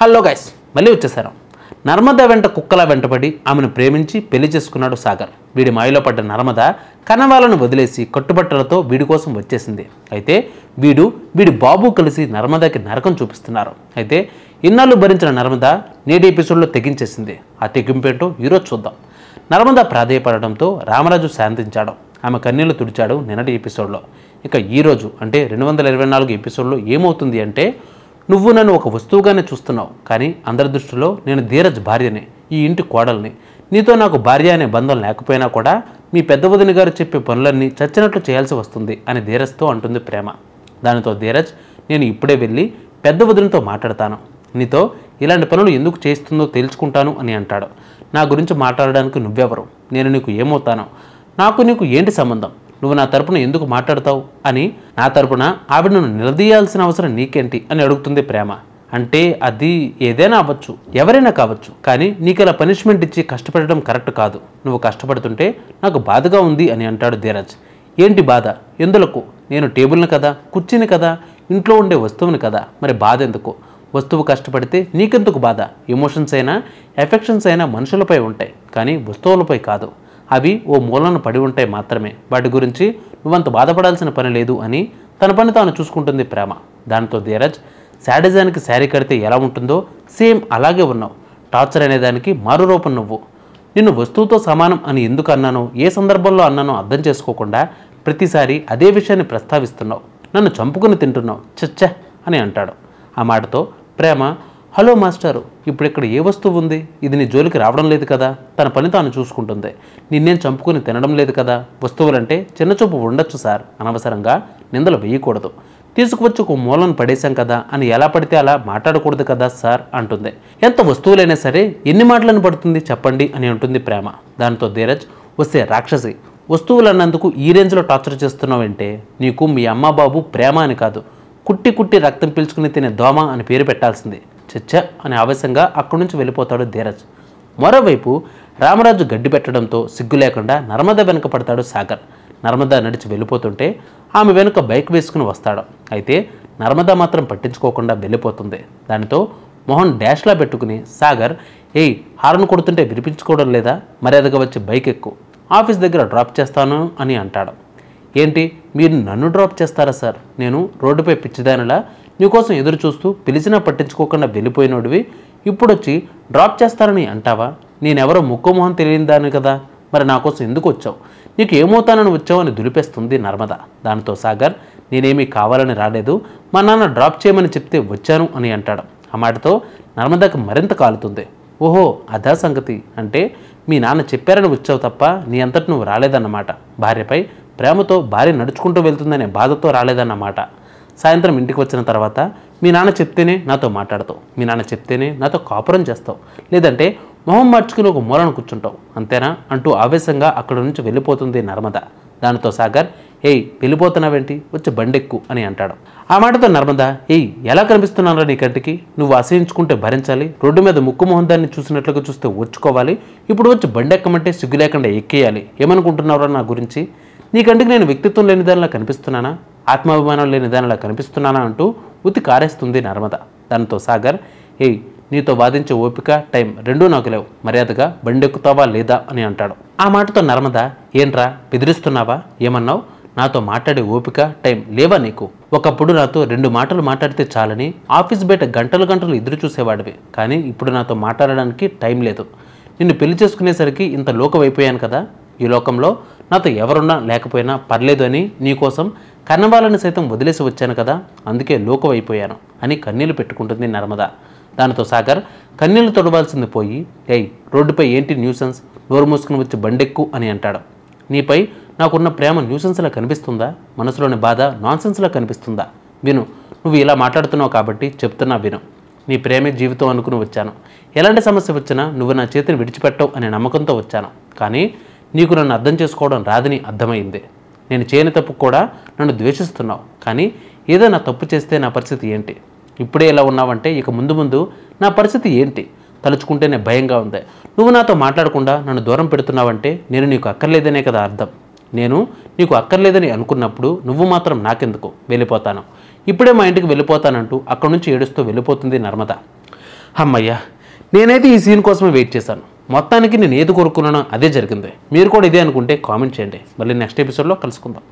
Hello guys, మళ్ళీ వచ్చేసారు. నర్మద వెంట కుక్కలా వెంటబడి ఆమెను ప్రేమించి పెళ్లి చేసుకున్నాడు సాగర్. వీడి మాయలో పడ్డ నర్మద కనవాలను వదిలేసి కట్టుబట్టలతో వీడి కోసం వచ్చేసింది. అయితే వీడి బాబు కలిసి నర్మదకి నరకం చూపిస్తున్నారు. అయితే ఇన్నాళ్ళు భరించిన నర్మద నేటి ఎపిసోడ్లో తెగించేసింది. ఆ తెగింపేంటో ఈరోజు చూద్దాం. నర్మద ప్రాధేయపడడంతో రామరాజు శాంతించాడు. ఆమె కన్నీళ్లు తుడిచాడు నిన్నటి ఎపిసోడ్లో. ఇక ఈరోజు అంటే 224 ఎపిసోడ్లో ఏమవుతుంది అంటే, నువ్వు నన్ను ఒక వస్తువుగానే చూస్తున్నావు, కానీ అందరి దృష్టిలో నేను ధీరజ్ భార్యని, ఈ ఇంటి కోడల్ని. నీతో నాకు భార్య అనే బంధం లేకపోయినా కూడా మీ పెద్ద వదిన గారు చెప్పే పనులన్నీ చచ్చినట్లు చేయాల్సి వస్తుంది అని ధీరజ్తో అంటుంది ప్రేమ. దానితో ధీరజ్, నేను ఇప్పుడే వెళ్ళి పెద్ద వదినతో మాట్లాడతాను, నీతో ఇలాంటి పనులు ఎందుకు చేస్తుందో తేల్చుకుంటాను అని అంటాడు. నా గురించి మాట్లాడడానికి నువ్వెవరు? నేను నీకు ఏమవుతాను? నాకు నీకు ఏంటి సంబంధం? నువ్వు నా తరపున ఎందుకు మాట్లాడతావు అని నా తరపున ఆవిడను నిలదీయాల్సిన అవసరం నీకేంటి అని అడుగుతుంది ప్రేమ. అంటే అది ఏదైనా అవ్వచ్చు, ఎవరైనా కావచ్చు, కానీ నీకు ఇలా పనిష్మెంట్ ఇచ్చి కష్టపడడం కరెక్ట్ కాదు. నువ్వు కష్టపడుతుంటే నాకు బాధగా ఉంది అని అంటాడు ధీరజ్. ఏంటి బాధ? ఎందులకు? నేను టేబుల్ని కదా, కుర్చీని కదా, ఇంట్లో ఉండే వస్తువుని కదా, మరి బాధ ఎందుకు? వస్తువు కష్టపడితే నీకెందుకు బాధ? ఎమోషన్స్ అయినా ఎఫెక్షన్స్ అయినా మనుషులపై ఉంటాయి, కానీ వస్తువులపై కాదు. అవి ఓ మూలను పడి ఉంటాయి మాత్రమే. వాటి గురించి నువ్వంత బాధపడాల్సిన పని లేదు అని తన పని తాను చూసుకుంటుంది ప్రేమ. దాంతో ధీరజ్, శాడిజానికి శారీ కడితే ఎలా ఉంటుందో సేమ్ అలాగే ఉన్నావు. టార్చర్ అనేదానికి మారు రూపం నువ్వు. నిన్ను వస్తువుతో సమానం అని ఎందుకు అన్నానో, ఏ సందర్భంలో అన్నానో అర్థం చేసుకోకుండా ప్రతిసారి అదే విషయాన్ని ప్రస్తావిస్తున్నావు. నన్ను చంపుకుని తింటున్నావు, చచ్చ అని అంటాడు. ఆ మాటతో ప్రేమ, హలో మాస్టారు, ఇప్పుడు ఇక్కడ ఏ వస్తువు ఉంది? ఇది నీ జోలికి రావడం లేదు కదా. తన పని తాను చూసుకుంటుంది. నిన్నేం చంపుకుని తినడం లేదు కదా. వస్తువులంటే చిన్నచూపు ఉండొచ్చు సార్, అనవసరంగా నిందలు వేయకూడదు. తీసుకువచ్చి ఒక మూలను పడేశాం కదా అని ఎలా పడితే అలా మాట్లాడకూడదు కదా సార్ అంటుంది. ఎంత వస్తువులైనా సరే ఎన్ని మాటలను పడుతుంది చెప్పండి అని అంటుంది ప్రేమ. దాంతో ధీరజ్, వస్తే రాక్షసి, వస్తువులు అన్నందుకు ఈ రేంజ్లో టార్చర్ చేస్తున్నావంటే నీకు మీ అమ్మ బాబు ప్రేమ అని కాదు, కుట్టి రక్తం పీల్చుకుని తినే దోమ అని పేరు పెట్టాల్సింది. చచ్చ అని ఆవేశంగా అక్కడి నుంచి వెళ్ళిపోతాడు ధీరజ్. మరోవైపు రామరాజు గడ్డి పెట్టడంతో సిగ్గు లేకుండా నర్మద వెనుక పడతాడు సాగర్. నర్మద నడిచి వెళ్ళిపోతుంటే ఆమె వెనుక బైక్ వేసుకుని వస్తాడు. అయితే నర్మద మాత్రం పట్టించుకోకుండా వెళ్ళిపోతుంది. దానితో మొహన్ డాష్లా పెట్టుకుని సాగర్, ఏయ్ హార్న్ కొడుతుంటే వినిపించుకోవడం లేదా? మర్యాదగా వచ్చి బైక్ ఎక్కు, ఆఫీస్ దగ్గర డ్రాప్ చేస్తాను అని అంటాడు. ఏంటి, మీరు నన్ను డ్రాప్ చేస్తారా సార్? నేను రోడ్డుపై పిచ్చిదానిలా నీకోసం ఎదురు చూస్తూ పిలిచినా పట్టించుకోకుండా వెళ్ళిపోయినోడివి ఇప్పుడొచ్చి డ్రాప్ చేస్తారని అంటావా? నేనెవరో ముక్కు మొహం తెలియని దాన్ని కదా, మరి నా కోసం ఎందుకు వచ్చావు? నీకు ఏమవుతానని వచ్చావు అని దులిపేస్తుంది నర్మద. దానితో సాగర్, నేనేమీ కావాలని రాలేదు, మా నాన్న డ్రాప్ చేయమని చెప్తే వచ్చాను అని అంటాడు. ఆ మాటతో నర్మదకు మరింత కాలుతుంది. ఓహో, అదా సంగతి. అంటే మీ నాన్న చెప్పారని వచ్చావు తప్ప నీ అంతటి నువ్వు రాలేదన్నమాట. భార్యపై ప్రేమతో భార్య నడుచుకుంటూ వెళ్తుందనే బాధతో రాలేదన్నమాట. సాయంత్రం ఇంటికి వచ్చిన తర్వాత మీ నాన్న చెప్తేనే నాతో మాట్లాడతావు, మీ నాన్న చెప్తేనే నాతో కాపురం చేస్తావు, లేదంటే మొహం మార్చుకుని ఒక మూలను కూర్చుంటావు, అంతేనా అంటూ ఆవేశంగా అక్కడి నుంచి వెళ్ళిపోతుంది నర్మద. దానితో సాగర్, ఏయ్ వెళ్ళిపోతున్నావేంటి, వచ్చి బండెక్కు అని అంటాడు. ఆ మాటతో నర్మద, ఏయ్ ఎలా కనిపిస్తున్నారా నీ కంటికి? నువ్వు అసహించుకుంటే భరించాలి, రోడ్డు మీద ముక్కు మొహం దాన్ని చూసినట్లుగా చూస్తే ఓర్చుకోవాలి, ఇప్పుడు వచ్చి బండెక్కమంటే సిగ్గు లేకుండా ఎక్కేయాలి. ఏమనుకుంటున్నావురా నా గురించి? నీ కంటికి నేను వ్యక్తిత్వం లేని దానిలా కనిపిస్తున్నానా, ఆత్మాభిమానం లేని దానిలా కనిపిస్తున్నానా అంటూ ఉతి కారేస్తుంది నర్మద. దానితో సాగర్, ఏయ్ నీతో వాదించే ఓపిక టైం రెండూ నాకు లేవు, మర్యాదగా బండెక్కుతావా లేదా అని అంటాడు. ఆ మాటతో నర్మద, ఏంట్రా బెదిరిస్తున్నావా? ఏమన్నావు? నాతో మాట్లాడే ఓపిక టైం లేవా నీకు? ఒకప్పుడు నాతో 2 మాటలు మాట్లాడితే చాలని ఆఫీస్ బయట గంటలు ఎదురు చూసేవాడివి, కానీ ఇప్పుడు నాతో మాట్లాడడానికి టైం లేదు. నిన్ను పెళ్లి చేసుకునేసరికి ఇంత లోకమైపోయాను కదా. ఈ లోకంలో నాతో ఎవరున్నా లేకపోయినా పర్లేదు అని నీకోసం కన్నవాళ్ళని సైతం వదిలేసి వచ్చాను కదా, అందుకే లోకమైపోయాను అని కన్నీళ్లు పెట్టుకుంటుంది నర్మద. దానితో సాగర్, కన్నీళ్లు తొడవాల్సింది పోయి, ఏయ్ రోడ్డుపై ఏంటి న్యూసెన్స్, నోరు మూసుకుని వచ్చి బండెక్కు అని అంటాడు. నీపై నాకున్న ప్రేమ న్యూసెన్స్లా కనిపిస్తుందా, మనసులోని బాధ నాన్సెన్స్లా కనిపిస్తుందా? విను, నువ్వు ఇలా మాట్లాడుతున్నావు కాబట్టి చెప్తున్నా విను. నీ ప్రేమే జీవితం అనుకుని వచ్చాను. ఎలాంటి సమస్య వచ్చినా నువ్వు నా చేతిని విడిచిపెట్టవు అనే నమ్మకంతో వచ్చాను, కానీ నీకు నన్ను అర్థం చేసుకోవడం రాదని అర్థమైంది. నేను చేయని తప్పు కూడా నన్ను ద్వేషిస్తున్నావు, కానీ ఏదైనా తప్పు చేస్తే నా పరిస్థితి ఏంటి? ఇప్పుడే ఇలా ఉన్నావంటే ఇక ముందు నా పరిస్థితి ఏంటి? తలుచుకుంటేనే భయంగా ఉంది. నువ్వు నాతో మాట్లాడకుండా నన్ను దూరం పెడుతున్నావంటే నేను నీకు అక్కర్లేదనే కదా అర్థం. నేను నీకు అక్కర్లేదని అనుకున్నప్పుడు నువ్వు మాత్రం నాకెందుకు? వెళ్ళిపోతాను, ఇప్పుడే మా ఇంటికి వెళ్ళిపోతానంటూ అక్కడి నుంచి ఏడుస్తూ వెళ్ళిపోతుంది నర్మద. అమ్మయ్యా, నేనైతే ఈ సీన్ కోసమే వెయిట్ చేశాను. మొత్తానికి నేను ఏది కోరుకున్నానో అదే జరిగింది. మీరు కూడా ఇదే అనుకుంటే కామెంట్ చేయండి. మళ్ళీ నెక్స్ట్ ఎపిసోడ్లో కలుసుకుందాం.